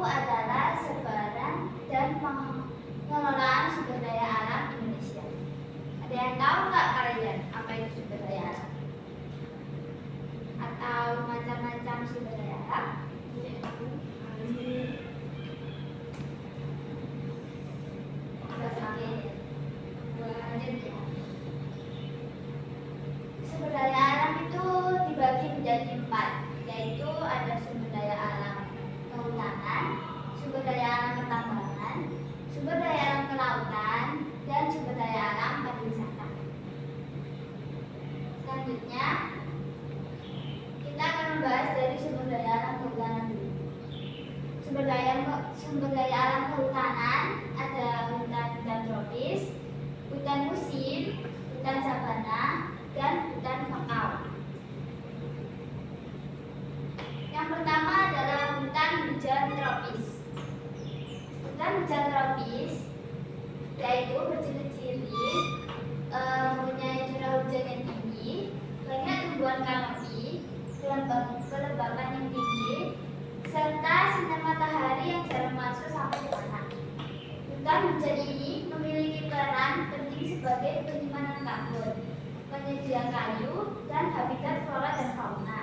adalah sebaran dan pengelolaan sumber daya alam Indonesia. Ada yang tahu nggak kalian apa itu sumber daya alam? Atau macam-macam sumber daya alam? Sumber daya alam itu dibagi menjadi 4, yaitu ada sumber daya alam kehutanan, sumber daya alam pertambangan, sumber daya alam kelautan, dan sumber daya alam pariwisata. Selanjutnya, kita akan membahas dari sumber daya alam kehutanan dulu. Sumber daya alam kehutanan ada hutan tropis, hutan musim, hutan sabana, dan hutan bakau. Yang pertama adalah hutan hujan tropis. Hutan hujan tropis yaitu berciri-ciri mempunyai curah hujan yang tinggi, banyak tumbuhan kanopi, kelembapan yang tinggi, serta sinar matahari yang jarang masuk sampai ke tanah. Hutan hujan ini memiliki peran penting sebagai penyimpanan karbon, penyedia kayu, dan habitat flora dan fauna.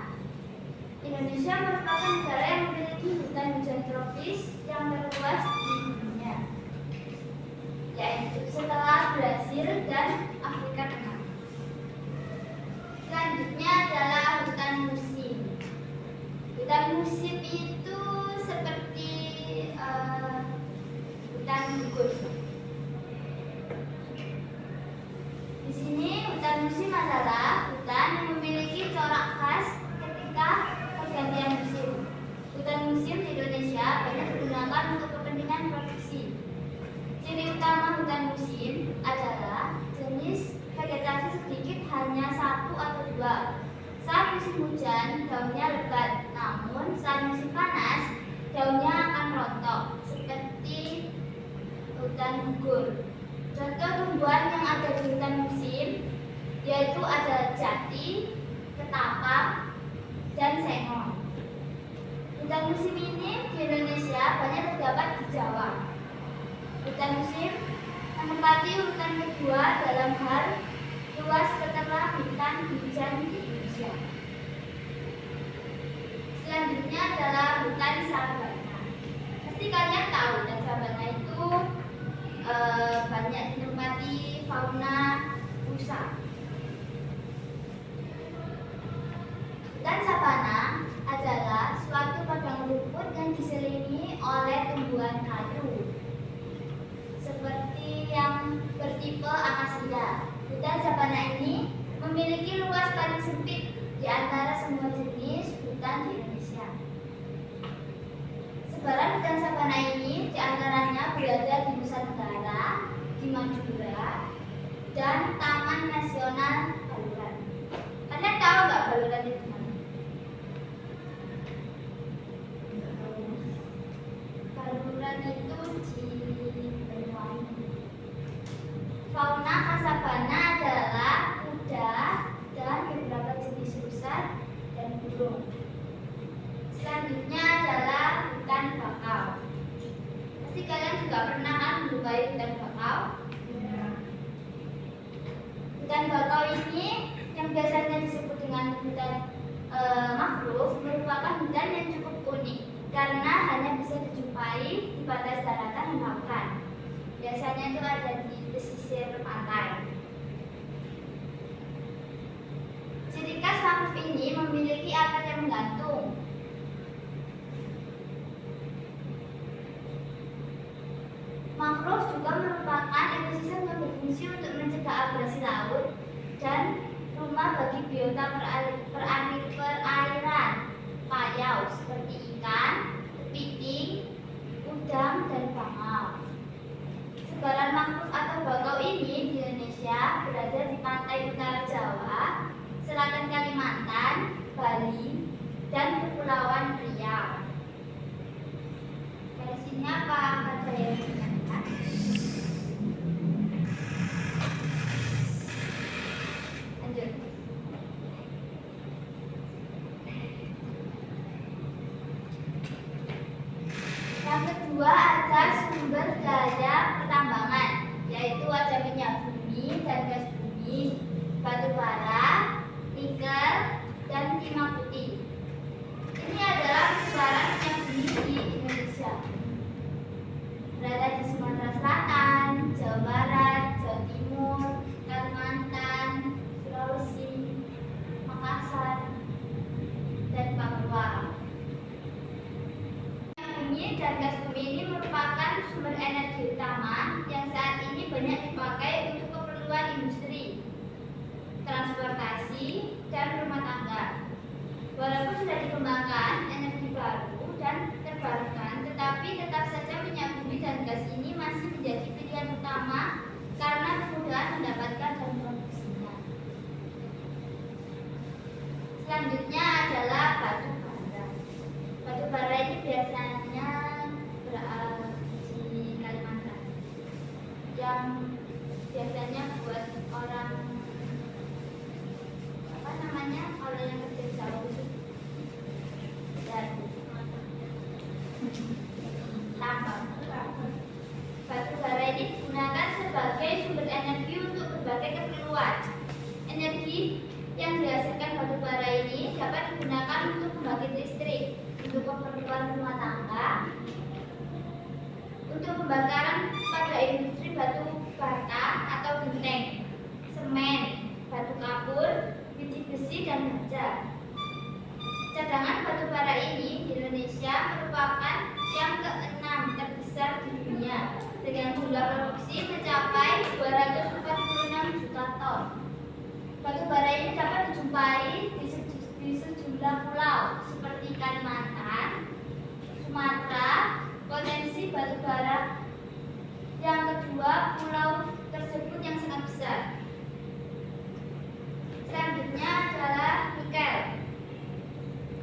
Indonesia merupakan negara yang memiliki hutan hujan tropis yang terluas di dunia, yaitu setelah Brasil dan Afrika Tengah. Selanjutnya adalah hutan musim. Hutan musim itu seperti hutan gugur. Di sini hutan musim adalah hutan yang memiliki corak khas ketika pergantian musim. Hutan musim di Indonesia banyak digunakan untuk kepentingan produksi. Ciri utama hutan musim adalah jenis vegetasi sedikit, hanya 1 atau 2. Saat musim hujan, daunnya lebat, namun saat musim panas, daunnya akan rontok, seperti hutan gugur. Contoh tumbuhan yang ada di hutan musim yaitu ada jati, ketapang, dan sengon. Hutan musim ini di Indonesia banyak terdapat di Jawa. Hutan musim menempati urutan kedua dalam hal luas setelah hutan hujan di Indonesia. Selanjutnya adalah hutan sabana. Pasti kalian tahu hutan sabana itu banyak ditempati fauna rusa. Hutan sabana adalah suatu padang rumput yang diselimuti oleh tumbuhan kayu seperti yang bertipe akasia. Hutan sabana ini memiliki luas paling sempit di antara semua jenis hutan di Indonesia. Sebaran hutan sabana ini diantaranya berada di Nusa Tenggara, di Madura, dan Taman Nasional Baluran. Kalian tahu nggak Baluran itu mana? Baluran itu di Banyuwangi. Fauna khas sabana adalah kuda dan beberapa jenis rusa dan burung. Selanjutnya adalah hutan bakau. Pasti kalian juga pernah kan menjumpai hutan bakau? Ya. Hutan bakau ini yang biasanya disebut dengan hutan mangrove merupakan hutan yang cukup unik karena hanya bisa dijumpai di batas daratan dan lautan. Biasanya itu ada di pesisir pantai. Ciri khas mangrove ini memiliki akar yang menggantung. Mangrove juga merupakan ekosistem yang berfungsi untuk mencegah abrasi laut dan rumah bagi biota perairan payau seperti ikan, kepiting, udang, dan bangau. Sebaran mangrove atau bakau ini di Indonesia berada di pantai utara Jawa, selatan Kalimantan, Bali, dan Kepulauan Riau. Dari sini apa kata yang ditanyakan? Lanjut. Yang kedua ada sumber daya pertambangan, yaitu ada minyak bumi dan gas bumi, batu bara, nikel, dan timah putih. Ini adalah sebaran minyak bumi di Indonesia. Berada di Sumatera Selatan, Jawa Barat, Jawa Timur, Kalimantan, Sulawesi, Makassar, dan Papua. Minyak bumi dan gas bumi ini merupakan sumber energi utama yang saat ini banyak dipakai untuk keperluan industri, transportasi, dan rumah tangga. Walaupun sudah dikembangkan energi baru dan terbarukan, tetapi tetap saja minyak bumi dan gas ini masih menjadi pilihan utama karena kemudahan mendapatkan dan memproduksinya. Selanjutnya adalah batu bara. Batu bara ini biasanya berada di Kalimantan, yang biasanya buat orang orang yang kerja di sawah itu dan tambang. Batu bara ini digunakan sebagai sumber energi untuk berbagai keperluan. Energi yang dihasilkan batu bara ini dapat digunakan untuk membangkit listrik, untuk keperluan rumah tangga, untuk pembakaran pada industri batu bata atau genteng, semen, batu kapur, biji besi, dan baja. Cadangan batu bara ini di Indonesia merupakan yang ke-6 terbesar di dunia dengan jumlah produksi mencapai 246 juta ton. Batu bara ini dapat dijumpai di sejumlah pulau seperti Kalimantan, Sumatera. Potensi batu bara yang kedua, pulau tersebut yang sangat besar. Selanjutnya adalah nikel.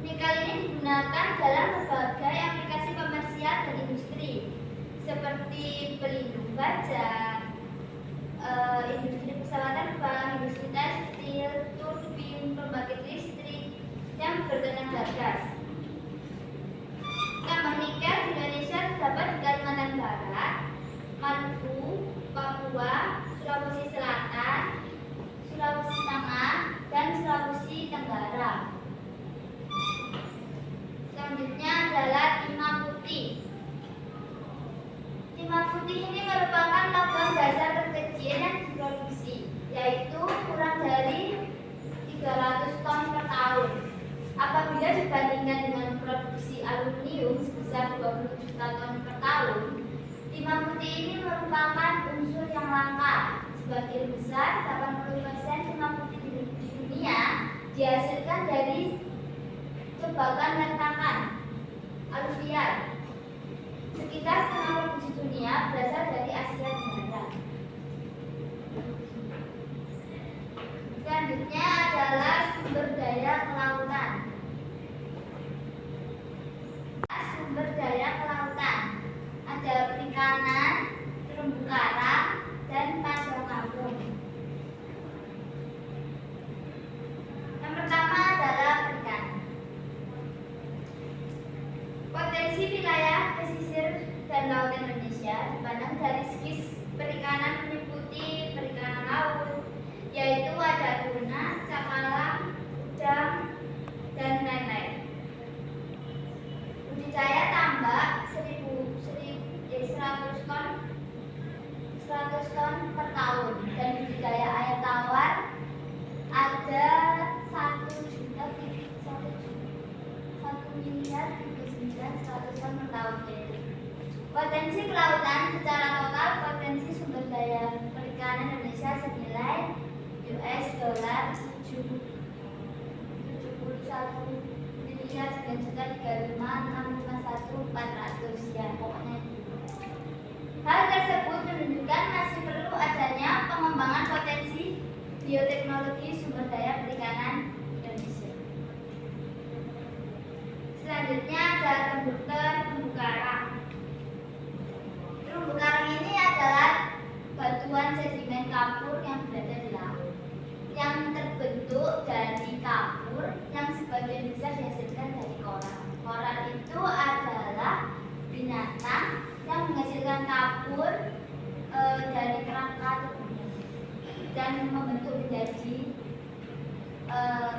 Nikel ini digunakan dalam berbagai aplikasi komersial dan industri, seperti pelindung baja, industri pesawat terbang, industri tekstil, turbin, pembangkit listrik, yang bertenaga gas. Tambang nikel di Indonesia terdapat di Kalimantan Barat, Maluku, Papua, Sulawesi Selatan, Sulawesi Tengah, dan Sulawesi Tenggara. Selanjutnya adalah timah putih. Timah putih ini merupakan logam dasar terkecil yang diproduksi, yaitu kurang dari 300 ton per tahun. Apabila dibandingkan dengan produksi aluminium sebesar 20 juta ton per tahun, timah putih ini merupakan unsur yang langka. Sebagian besar, 80% timah putih di dunia dihasilkan dari jebakan retakan aluvial. Sekitar setengah produksi dunia berasal dari Asia Tenggara. Selanjutnya adalah sumber daya kelautan. Sumber daya kelautan ada perikanan, terumbu karang, dan padang laut. Yang pertama adalah perikanan. Potensi wilayah pesisir dan laut Indonesia dipandang dari segi perikanan meliputi perikanan laut, yaitu ada tuna, cakalang, udang, dan lain-lain. Budidaya tambak 100 ton per tahun, dan budidaya air tawar ada 1.000.000.100 ton per tahun. Potensi kelautan secara total, potensi sumber daya perikanan Indonesia senilai $71.935.400 ya, pokoknya. Hal tersebut menunjukkan masih perlu adanya pengembangan potensi bioteknologi sumber daya perikanan Indonesia. Selanjutnya adalah terumbu karang. Terumbu karang ini adalah batuan sedimen kapur yang berada di laut, yang terbentuk dari kapur yang sebagian besar dihasilkan dari koral. Koral itu adalah binatang akan membentuk menjadi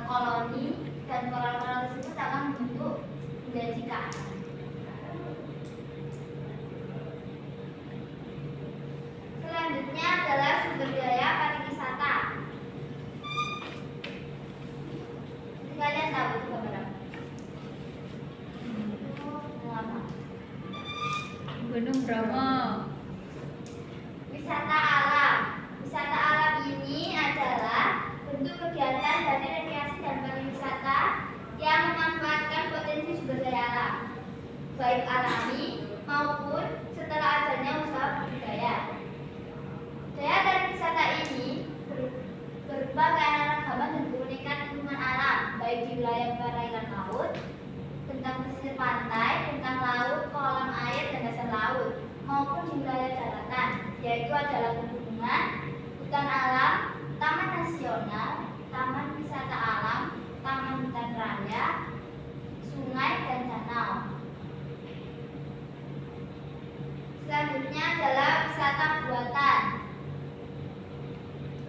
koloni, dan koral-koral tersebut akan membentuk menjadi karang. Selanjutnya adalah sumber daya pariwisata. Kalian tahu itu gambar apa? Gunung Bromo. Wisata alam. Wisata alam ini adalah bentuk kegiatan dari rekreasi dan pariwisata yang memanfaatkan potensi sumber daya alam, baik alami maupun setelah adanya usaha budidaya. Daya tarik wisata ini berupa keanekaragaman dan keunikan lingkungan alam, baik di wilayah perairan laut, tentang pesisir pantai, tentang laut, kolam air, dan dasar laut, maupun di wilayah daratan, yaitu adalah pegunungan, hutan alam, taman nasional, taman wisata alam, taman hutan raya, sungai, dan danau. Selanjutnya adalah wisata buatan.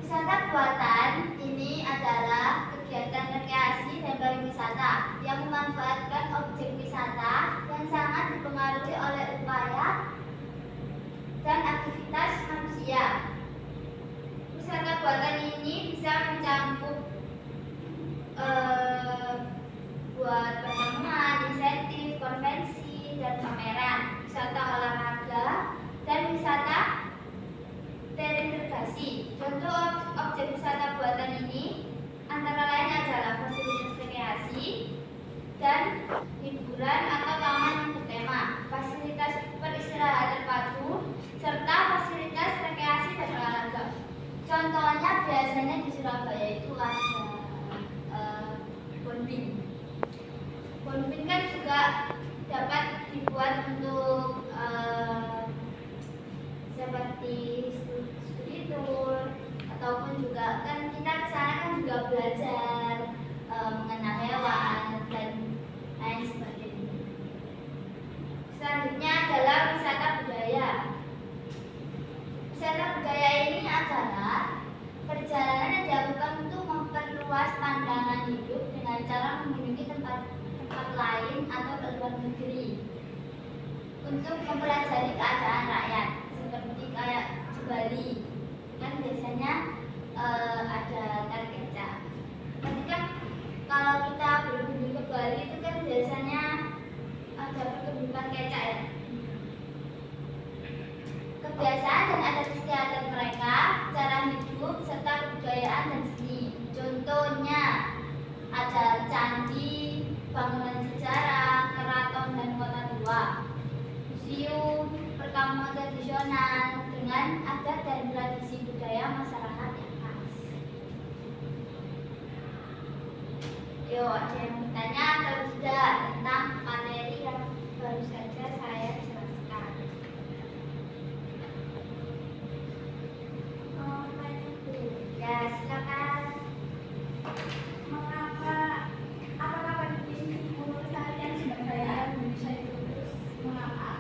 Wisata buatan ini adalah kegiatan rekreasi dan pariwisata yang memanfaatkan objek wisata yang sangat dipengaruhi oleh upaya dan aktivitas manusia. Wisata buatan ini bisa mencakup buat pertemuan, insentif, konvensi, dan pameran, wisata olahraga, dan wisata terintegrasi. Contoh objek wisata buatan ini antara lain adalah fasilitas rekreasi dan hiburan atau taman yang bertema, fasilitas peristirahatan terpadu, serta fasilitas rekreasi dan olahraga. Contohnya biasanya di Surabaya itu ada Bonbin. Bonbin kan juga dapat dibuat untuk seperti studi tour, ataupun juga kan kita ke sana kan juga belajar mengenal hewan dan lain sebagainya. Selanjutnya adalah wisata budaya. Wisata budaya ini adalah perjalanan yang dilakukan untuk memperluas pandangan hidup dengan cara mengunjungi tempat lain atau ke luar negeri untuk mempelajari keadaan rakyat, seperti kayak di Bali kan biasanya ada tari kecak. Nanti kan kalau kita berkunjung ke Bali itu kan biasanya ada pertunjukan kecak ya. Kebiasaan dan adat istiadat mereka, cara hidup, serta kebudayaan dan seni. Contohnya ada candi, bangunan sejarah, keraton dan kota tua, museum, perkampungan tradisional dengan adat dan tradisi budaya masyarakat yang khas. Yo, ada yang bertanya atau tidak tentang materi yang baru saja saya jelaskan? Ya, silakan. Apakah penting melestarikan sumber daya alam Indonesia itu? Mengapa?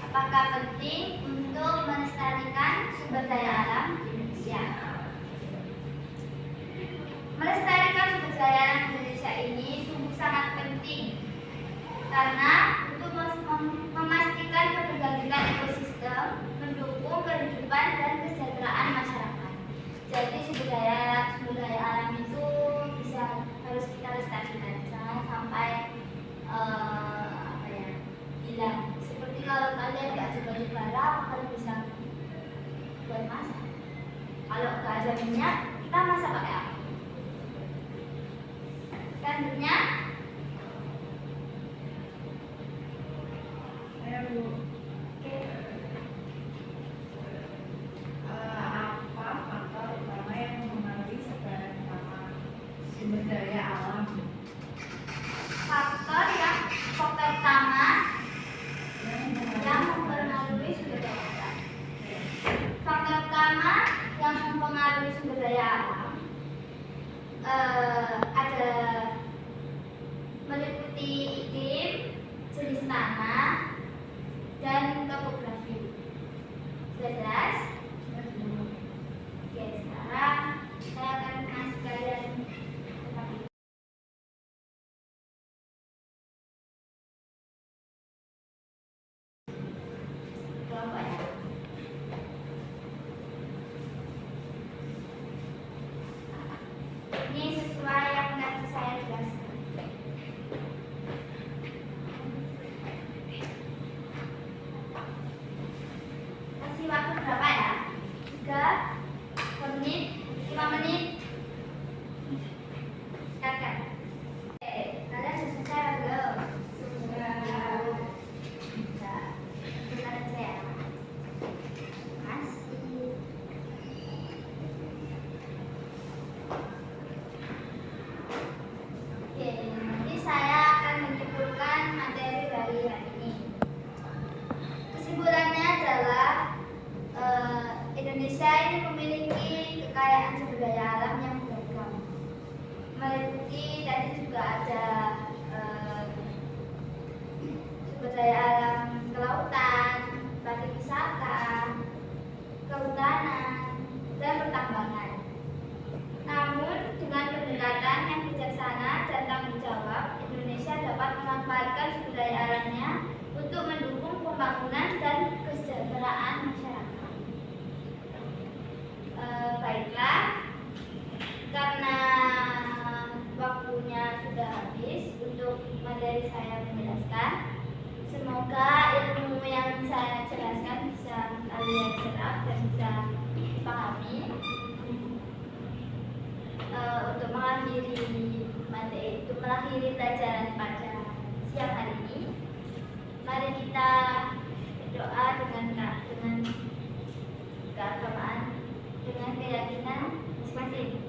Apakah penting untuk melestarikan sumber daya alam Indonesia? Melestarikan sumber daya alam Indonesia ini sungguh sangat penting karena untuk memastikan keberlanjutan ekosistem, mendukung kehidupan dan kesejahteraan masyarakat. Jadi sumber daya alam itu harus kita lestarikan, jangan sampai hilang. Seperti kalau kalian nggak ada baju bara, kalian bisa buat masak. Kalau nggak ada minyak, kita masak pakai apa? Selanjutnya, Apa faktor utama yang mempengaruhi sebaran utama sumber daya alam? faktor utama yang mempengaruhi sumber daya alam. Faktor utama yang mempengaruhi sumber daya alam ada serap dan bisa dipahami. Untuk mengakhiri pelajaran pada siang hari ini, mari kita berdoa dengan keagamaan, dengan keyakinan masing-masing.